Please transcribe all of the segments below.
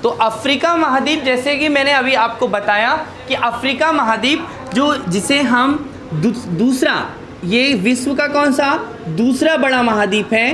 तो अफ्रीका महाद्वीप, जैसे कि मैंने अभी आपको बताया कि अफ्रीका महाद्वीप जो जिसे हम दूसरा, ये विश्व का कौन सा दूसरा बड़ा महाद्वीप है,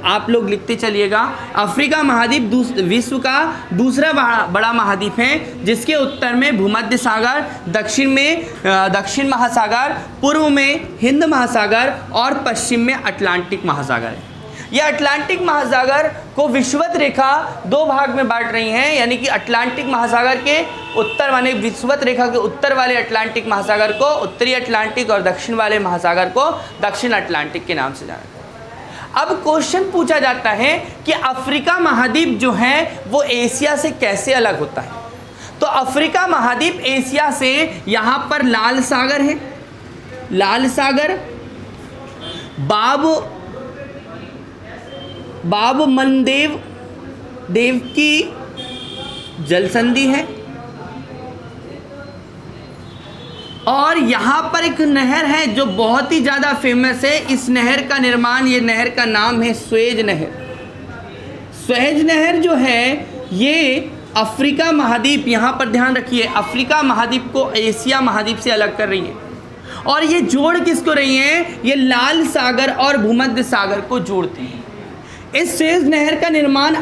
आप लोग लिखते चलिएगा। अफ्रीका महाद्वीप विश्व का दूसरा बड़ा महाद्वीप है, जिसके उत्तर में भूमध्य सागर, दक्षिण में दक्षिण महासागर, पूर्व में हिंद महासागर और पश्चिम में अटलांटिक महासागर है। यह अटलांटिक महासागर को विषुवत रेखा दो भाग में बांट रही हैं, यानी कि अटलांटिक महासागर के उत्तर वाले विषुवत रेखा के उत्तर वाले अटलांटिक महासागर को उत्तरी अटलांटिक और दक्षिण वाले महासागर को दक्षिण अटलांटिक के नाम से जाना जाता है। अब क्वेश्चन पूछा जाता है कि अफ्रीका महाद्वीप जो है वो एशिया से कैसे अलग होता है। तो अफ्रीका महाद्वीप एशिया से, यहाँ पर लाल सागर है, लाल सागर, बाब मनदेव देव की जलसंधि है, और यहाँ पर एक नहर है जो बहुत ही ज़्यादा फेमस है। इस नहर का निर्माण, ये नहर का नाम है स्वेज नहर। स्वेज नहर जो है ये अफ्रीका महाद्वीप, यहाँ पर ध्यान रखिए, अफ्रीका महाद्वीप को एशिया महाद्वीप से अलग कर रही है। और ये जोड़ किसको रही है, ये लाल सागर और भूमध्य सागर को जोड़ती है। इस स्वेज नहर का निर्माण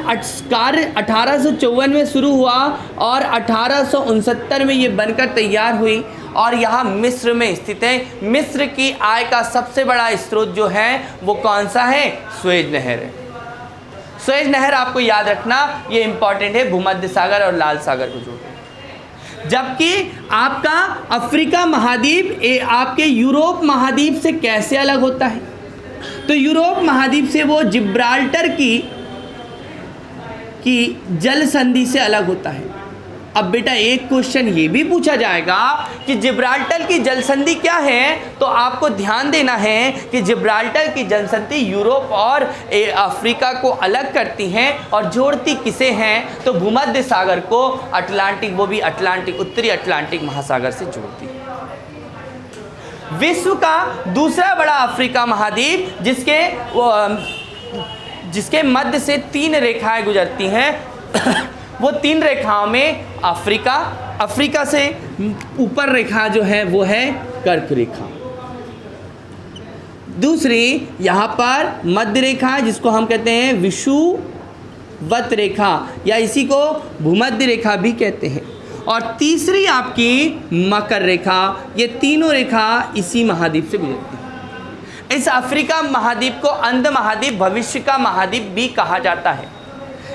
कार्य 1854 में शुरू हुआ और 1869 में ये बनकर तैयार हुई, और यहाँ मिस्र में स्थित है। मिस्र की आय का सबसे बड़ा स्रोत जो है वो कौन सा है, स्वेज नहर है। स्वेज नहर आपको याद रखना, ये इंपॉर्टेंट है, भूमध्य सागर और लाल सागर को जोड़ती है। जबकि आपका अफ्रीका महाद्वीप आपके यूरोप महाद्वीप से कैसे अलग होता है, तो यूरोप महाद्वीप से वो जिब्राल्टर की जल संधि से अलग होता है। अब बेटा एक क्वेश्चन ये भी पूछा जाएगा कि जिब्राल्टर की जल संधि क्या है, तो आपको ध्यान देना है कि जिब्राल्टर की जल संधि यूरोप और अफ्रीका को अलग करती हैं और जोड़ती किसे हैं, तो भूमध्य सागर को अटलांटिक, वो भी अटलांटिक, उत्तरी अटलांटिक महासागर से जोड़ती है। विश्व का दूसरा बड़ा अफ्रीका महाद्वीप जिसके मध्य से 3 रेखाएं गुजरती हैं वो 3 रेखाओं में अफ्रीका से ऊपर रेखा जो है वो है कर्क रेखा, दूसरी यहाँ पर मध्य रेखा जिसको हम कहते हैं विषुवत रेखा या इसी को भूमध्य रेखा भी कहते हैं, और तीसरी आपकी मकर रेखा। ये तीनों रेखा इसी महाद्वीप से गुजरती है। इस अफ्रीका महाद्वीप को अंध महाद्वीप, भविष्य का महाद्वीप भी कहा जाता है।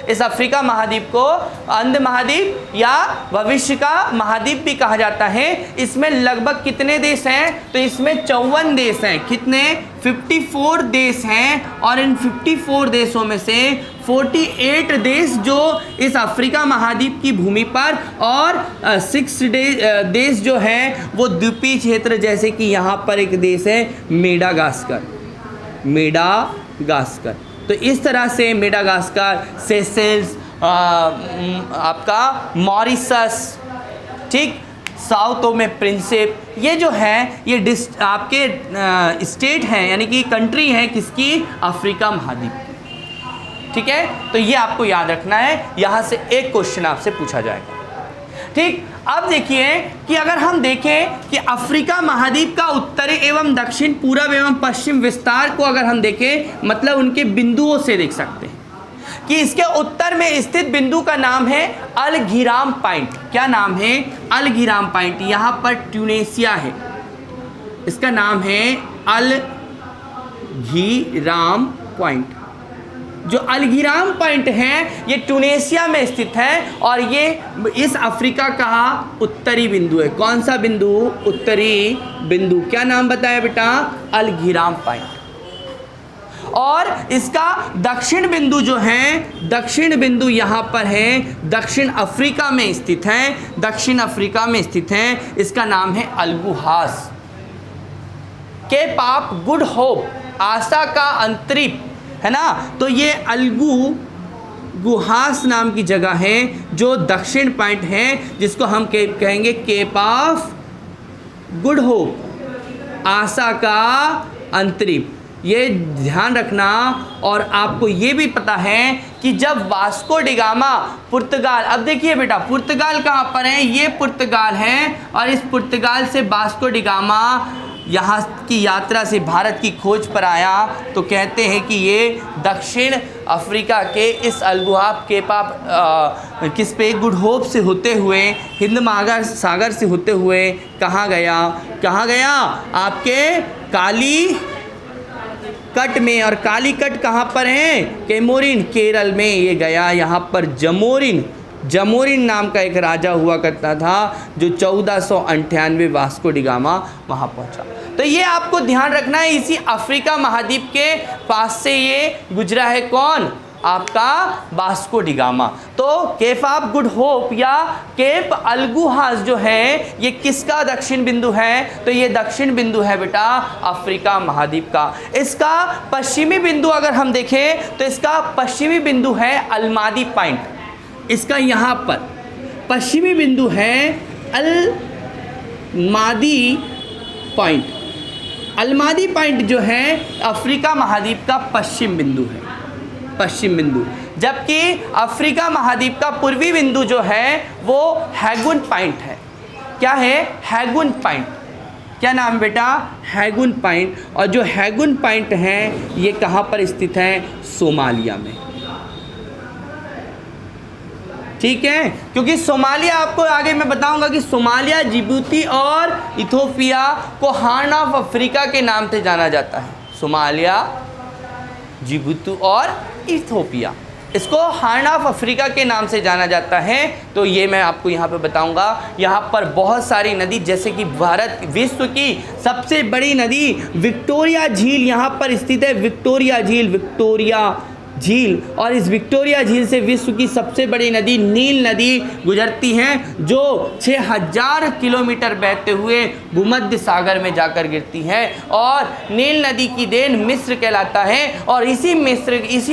इस अफ्रीका महाद्वीप को अंध महाद्वीप या भविष्य का महाद्वीप भी कहा जाता है। इसमें लगभग कितने देश हैं, तो इसमें 54 देश हैं। कितने, 54 देश हैं, और इन 54 देशों में से 48 देश जो इस अफ्रीका महाद्वीप की भूमि पर, और 6 देश जो हैं वो द्वीपीय क्षेत्र, जैसे कि यहाँ पर एक देश है मेडागास्कर। तो इस तरह से मेडागास्कर, सेशेल्स, आपका मॉरिशस, ठीक, साउथ में प्रिंसिप, ये जो है ये आपके स्टेट हैं, यानी कि कंट्री है किसकी, अफ्रीका महाद्वीप, ठीक है। तो ये आपको याद रखना है, यहाँ से एक क्वेश्चन आपसे पूछा जाएगा, ठीक। अब देखिए कि अगर हम देखें कि अफ्रीका महाद्वीप का उत्तरी एवं दक्षिण, पूर्व एवं पश्चिम विस्तार को अगर हम देखें, मतलब उनके बिंदुओं से देख सकते हैं कि इसके उत्तर में स्थित बिंदु का नाम है अलघिराम पॉइंट। क्या नाम है, अलघिराम पॉइंट। यहाँ पर ट्यूनेशिया है, इसका नाम है अलघिराम पॉइंट। जो अलघिराम पॉइंट है ये ट्यूनेशिया में स्थित है, और ये इस अफ्रीका का उत्तरी बिंदु है। कौन सा बिंदु, उत्तरी बिंदु। क्या नाम बताया बेटा, अलघिराम पॉइंट। और इसका दक्षिण बिंदु जो है, दक्षिण बिंदु यहाँ पर है, दक्षिण अफ्रीका में स्थित है, दक्षिण अफ्रीका में स्थित है। इसका नाम है अलगुहास, केप ऑफ गुड होप, आशा का अंतरिप, है ना। तो ये गुहास नाम की जगह है जो दक्षिण पॉइंट है, जिसको हम कहेंगे केप ऑफ गुड होप, आशा का अंतरिप। ये ध्यान रखना। और आपको ये भी पता है कि जब वास्को डिगामा पुर्तगाल, अब देखिए बेटा पुर्तगाल कहाँ पर है, ये पुर्तगाल है, और इस पुर्तगाल से वास्को डिगामा यहाँ की यात्रा से भारत की खोज पर आया, तो कहते हैं कि ये दक्षिण अफ्रीका के इस अल्बुआब केप ऑफ किस पे गुड होप से होते हुए हिंद महासागर से होते हुए कहाँ गया, कहाँ गया, आपके काली कट में। और कालीकट कहाँ पर है, कैमोरिन केरल में ये गया। यहाँ पर जमोरिन नाम का एक राजा हुआ करता था जो 1498 वास्को डिगामा वहाँ पहुँचा। तो ये आपको ध्यान रखना है, इसी अफ्रीका महाद्वीप के पास से ये गुजरा है कौन, आपका वास्को डिगामा। तो केप ऑफ गुड होप या केप अलगुहास जो है ये किसका दक्षिण बिंदु है, तो ये दक्षिण बिंदु है बेटा अफ्रीका महाद्वीप का। इसका पश्चिमी बिंदु अगर हम देखें तो इसका पश्चिमी बिंदु है अलमादी पॉइंट, इसका यहाँ पर पश्चिमी बिंदु है अलमादी पॉइंट। अलमादी पॉइंट जो है अफ्रीका महाद्वीप का पश्चिम बिंदु है, पश्चिम बिंदु, जबकि अफ्रीका महाद्वीप का पूर्वी बिंदु जो है वो हैगुन पॉइंट है। क्या है, हैगुन पॉइंट। क्या नाम बेटा, हैगुन पॉइंट। और जो हैगुन पॉइंट है ये कहाँ पर स्थित है, सोमालिया में। ठीक है, क्योंकि सोमालिया आपको आगे मैं बताऊंगा कि सोमालिया, जिबूती और इथोपिया को हॉर्न ऑफ अफ्रीका के नाम से जाना जाता है। सोमालिया, जिबूती और इथोपिया, इसको हॉर्न ऑफ अफ्रीका के नाम से जाना जाता है। तो ये मैं आपको यहाँ पे बताऊंगा। यहाँ पर बहुत सारी नदी, जैसे कि भारत विश्व की सबसे बड़ी नदी विक्टोरिया झील यहाँ पर स्थित है, विक्टोरिया झील। और इस विक्टोरिया झील से विश्व की सबसे बड़ी नदी नील नदी गुजरती है, जो 6000 किलोमीटर बहते हुए भूमध्य सागर में जाकर गिरती है। और नील नदी की देन मिस्र कहलाता है। और इसी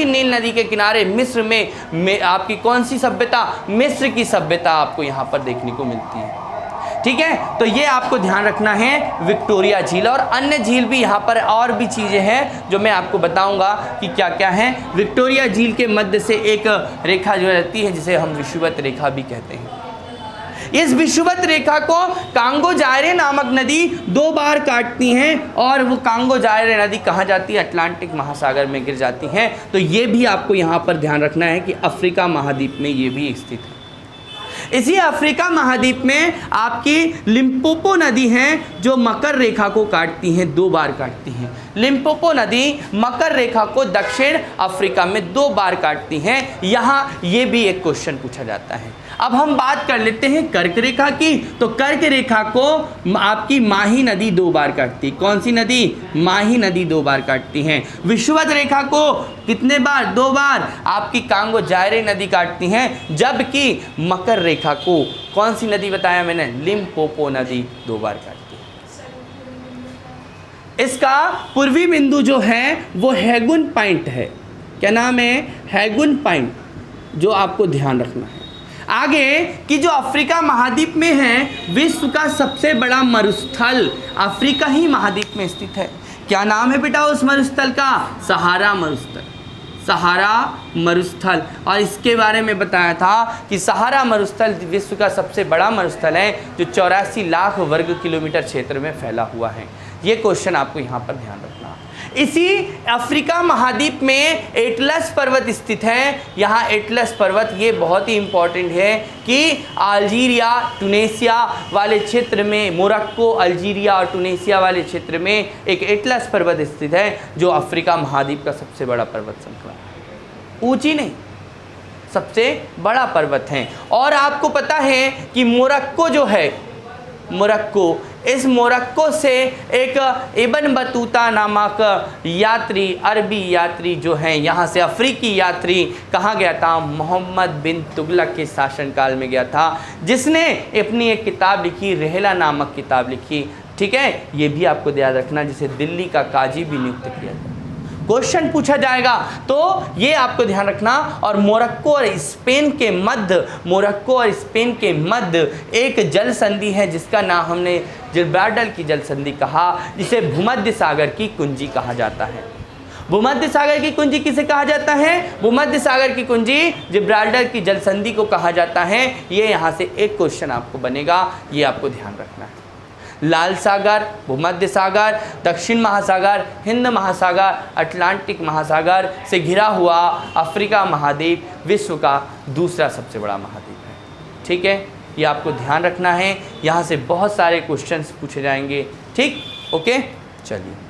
नील नदी के किनारे मिस्र में आपकी कौन सी सभ्यता, मिस्र की सभ्यता आपको यहाँ पर देखने को मिलती है। ठीक है, तो ये आपको ध्यान रखना है विक्टोरिया झील। और अन्य झील भी यहाँ पर और भी चीज़ें हैं जो मैं आपको बताऊंगा कि क्या क्या है। विक्टोरिया झील के मध्य से एक रेखा जो रहती है जिसे हम विषुवत रेखा भी कहते हैं। इस विषुवत रेखा को कांगो जायरे नामक नदी 2 बार काटती हैं, और वो कांगो जायरे नदी कहाँ जाती है, अटलांटिक महासागर में गिर जाती हैं। तो ये भी आपको यहाँ पर ध्यान रखना है कि अफ्रीका महाद्वीप में ये भी स्थित है। इसी अफ्रीका महाद्वीप में आपकी लिम्पोपो नदी है जो मकर रेखा को काटती हैं, 2 बार काटती हैं। लिम्पोपो नदी मकर रेखा को दक्षिण अफ्रीका में 2 बार काटती हैं। यहाँ ये भी एक क्वेश्चन पूछा जाता है। अब हम बात कर लेते हैं कर्क रेखा की। तो कर्क रेखा को आपकी माही नदी 2 बार काटती है। कौन सी नदी, माही नदी 2 बार काटती हैं। विषुवत रेखा को कितने बार, 2 बार आपकी कांगो जायरे नदी काटती हैं। जबकि मकर रेखा को कौन सी नदी बताया मैंने, लिम्पोपो नदी 2 बार काटती है। इसका पूर्वी बिंदु जो है वो हैगुन पॉइंट है। क्या नाम है, हैगुन पॉइंट, जो आपको ध्यान रखना है। आगे कि जो अफ्रीका महाद्वीप में है विश्व का सबसे बड़ा मरुस्थल अफ्रीका ही महाद्वीप में स्थित है। क्या नाम है बेटा उस मरुस्थल का, सहारा मरुस्थल, सहारा मरुस्थल। और इसके बारे में बताया था कि सहारा मरुस्थल विश्व का सबसे बड़ा मरुस्थल है जो 84 लाख वर्ग किलोमीटर क्षेत्र में फैला हुआ है। ये क्वेश्चन आपको यहाँ पर ध्यान रखना। इसी अफ्रीका महाद्वीप में एटलस पर्वत स्थित है। यहाँ एटलस पर्वत ये बहुत ही इम्पॉर्टेंट है कि अल्जीरिया टूनेशिया वाले क्षेत्र में, मोरक्को अल्जीरिया और टूनेशिया वाले क्षेत्र में एक एटलस पर्वत स्थित है जो अफ्रीका महाद्वीप का सबसे बड़ा पर्वत श्रृंखला है। ऊंची नहीं, सबसे बड़ा पर्वत है। और आपको पता है कि मोरक्को जो है, मोरक्को, इस मोरक्को से एक इब्न बतूता नामक यात्री, अरबी यात्री जो हैं, यहाँ से अफ्रीकी यात्री कहाँ गया था, मोहम्मद बिन तुगलक के शासनकाल में गया था, जिसने अपनी एक किताब लिखी, रहला नामक किताब लिखी। ठीक है, ये भी आपको याद रखना, जिसे दिल्ली का काजी भी नियुक्त किया था। क्वेश्चन पूछा जाएगा तो ये आपको ध्यान रखना। और मोरक्को और स्पेन के मध्य, मोरक्को और स्पेन के मध्य एक जल संधि है जिसका नाम हमने जिब्राल्टर की जल संधि कहा, जिसे भूमध्य सागर की कुंजी कहा जाता है। भूमध्य सागर की कुंजी किसे कहा जाता है? भूमध्य सागर की कुंजी जिब्राल्टर की जलसंधि को कहा जाता है। ये यहाँ से एक क्वेश्चन आपको बनेगा, ये आपको ध्यान रखना है। लाल सागर, भूमध्य सागर, दक्षिण महासागर, हिंद महासागर, अटलांटिक महासागर से घिरा हुआ अफ्रीका महाद्वीप विश्व का दूसरा सबसे बड़ा महाद्वीप है। ठीक है, ये आपको ध्यान रखना है। यहाँ से बहुत सारे क्वेश्चंस पूछे जाएंगे। ठीक, ओके, चलिए।